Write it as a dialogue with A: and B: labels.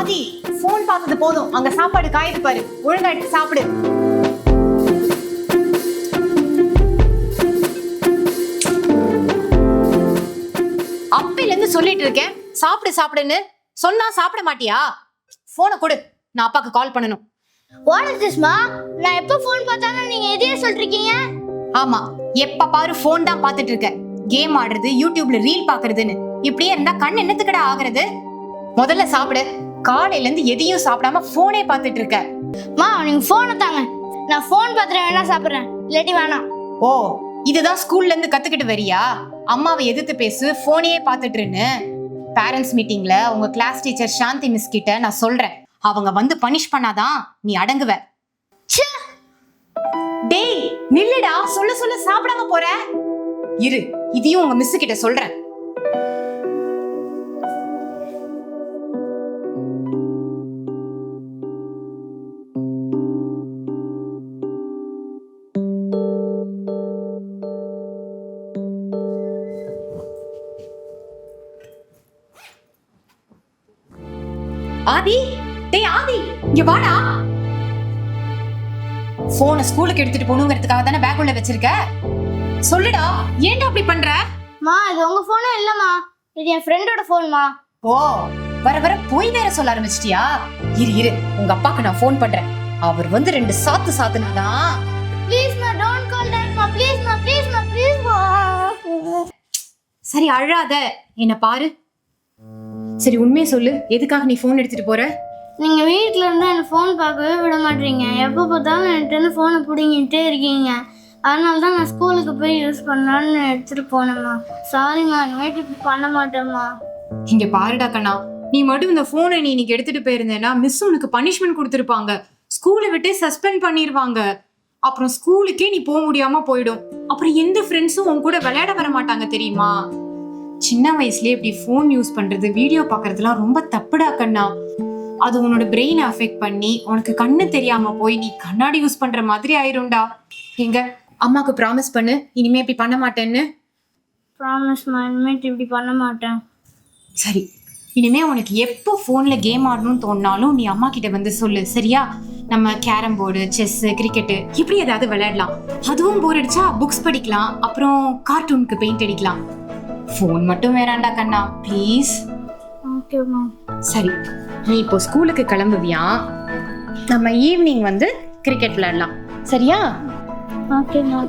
A: ஆதி, phone பார்த்தது போதும். அங்க சாப்பாடு காயுது பாரு, ஒழுங்கா எடுத்து சாப்பிடு. அப்பையில இருந்து சொல்லிட்டு இருக்கேன் சாப்பிடு சாப்பிடுன்னு. சொன்னா சாப்பிட மாட்டியா? போனை கொடு, நான் அப்பாக்கு கால் பண்ணணும்.
B: What is this ma? நான் எப்ப போன் பார்த்தாலும் நீங்க எதையே சொல்றீங்க?
A: ஆமா, எப்ப பாரு போன் தான் பார்த்துட்டு இருக்க. கேம் ஆடுறது, யூடியூப்ல ரீல் பாக்குறதுன்னு. இப்படியே இருந்தா கண் என்னத்துக்கடா ஆகுறது? முதல்ல சாப்பிடு. காலையில இருந்து எதையும் சாப்பிடாம போனே பார்த்துட்டு இருக்க.
B: மா நீங்க போனை தாங்க, நான் போன் பார்த்துட்டு வேணா சாப்பிடுறேன், இல்லாட்டி வேணாம்.
A: ஓ, இதுதான் ஸ்கூல்ல இருந்து கத்துக்கிட்டு வரியா? அம்மாவை எதிர்த்து பேசு, போனையே பார்த்துட்டுன்னு. பேரண்ட்ஸ் மீட்டிங்ல உங்க கிளாஸ் டீச்சர் சாந்தி மிஸ் கிட்ட நான் சொல்றேன். அவங்க வந்து பனிஷ் பண்ணாதான் நீ அடங்குவ. டேய் நில்லுடா, சொல்ல சொல்ல சாப்பிடாம போற. இரு, இதையும் உங்க மிஸ் கிட்ட சொல்றேன். ஆதி, டேய் ஆதி, இங்க வாடா. போனை ஸ்கூலுக்கு எடுத்துட்டு போகணுங்கிறதுக்காக தானே பேக் உள்ள வச்சிருக்க. சொல்லுடா, ஏன்டா அப்படி பண்ற?
B: மா இது உங்க போனே இல்லம்மா, இது என் ஃப்ரெண்டோட போன்மா.
A: ஓ, வர வர போய் வேற சொல்ல ஆரம்பிச்சிட்டியா? இரு இரு, உங்க அப்பாக்கு நான் போன் பண்றேன். அவர் வந்து 2 சாத்து சாத்துனாதான்.
B: ப்ளீஸ் மா, டோன்ட் கால் தட் மா, ப்ளீஸ் மா, ப்ளீஸ் மா, ப்ளீஸ் மா.
A: சரி அழாத, என்ன பாரு. சரி உண்மையை சொல்லு, எதுக்காக நீ போன் எடுத்துட்டு போற?
B: நீங்க வீட்ல இருந்தா எனக்கு போன் பார்க்கவே விட மாட்டீங்க. எப்போ பார்த்தாலும் என்கிட்ட இருந்து போனை பிடிங்கிட்டே இருக்கீங்க. அதனால தான் நான் ஸ்கூலுக்கு போய் யூஸ் பண்ணலான்னு எடுத்துட்டு போனேம்மா. சாரிம்மா, இனிமேட்டு இப்படி பண்ண மாட்டேம்மா.
A: இங்க பாருடா கண்ணா, நீ மட்டும் இந்த போனை நீ இன்னைக்கு எடுத்துட்டு போயிருந்தேன்னா மிஸ் உனக்கு பனிஷ்மெண்ட் கொடுத்துருப்பாங்க. ஸ்கூலை விட்டு சஸ்பெண்ட் பண்ணிடுவாங்க. அப்புறம் ஸ்கூலுக்கே நீ போக முடியாம போயிடும். அப்புறம் எந்த ஃப்ரெண்ட்ஸும் உன் கூட விளையாட வர மாட்டாங்க தெரியுமா? சின்ன வயசுலயே இப்படி போன் யூஸ் பண்றது, வீடியோ பாக்குறதுலாம் ரொம்ப தப்புடா கண்ணா. அது உன்னோட பிரெயின் அஃபெக்ட் பண்ணி உனக்கு கண்ணு தெரியாம போய் நீ கண்ணாடி யூஸ் பண்ற மாதிரி ஆயிரும்டா. எங்க அம்மாக்கு ப்ராமிஸ் பண்ணு, இனிமே இப்படி பண்ண மாட்டேன்னு.
B: ப்ராமிஸ்மா, இனிமேட்டு இப்படி பண்ண மாட்டேன்.
A: சரி, இனிமே உனக்கு எப்போ போன்ல கேம் ஆடணும்னு தோணுனாலும் நீ அம்மா கிட்ட வந்து சொல்லு, சரியா? நம்ம கேரம் போர்டு, செஸ், கிரிக்கெட் இப்படி ஏதாவது விளையாடலாம். அதுவும் போர் அடிச்சா புக்ஸ் படிக்கலாம், அப்புறம் கார்ட்டூனுக்கு பெயிண்ட் அடிக்கலாம். போன் மட்டும் வேறாண்டா கண்ணா, ப்ளீஸ்.
B: ஓகேம்மா.
A: சரி, நீ இப்போ ஸ்கூலுக்கு கிளம்புவியா? நம்ம ஈவினிங் வந்து கிரிக்கெட் விளையாடலாம், சரியா?
B: ஓகேம்மா.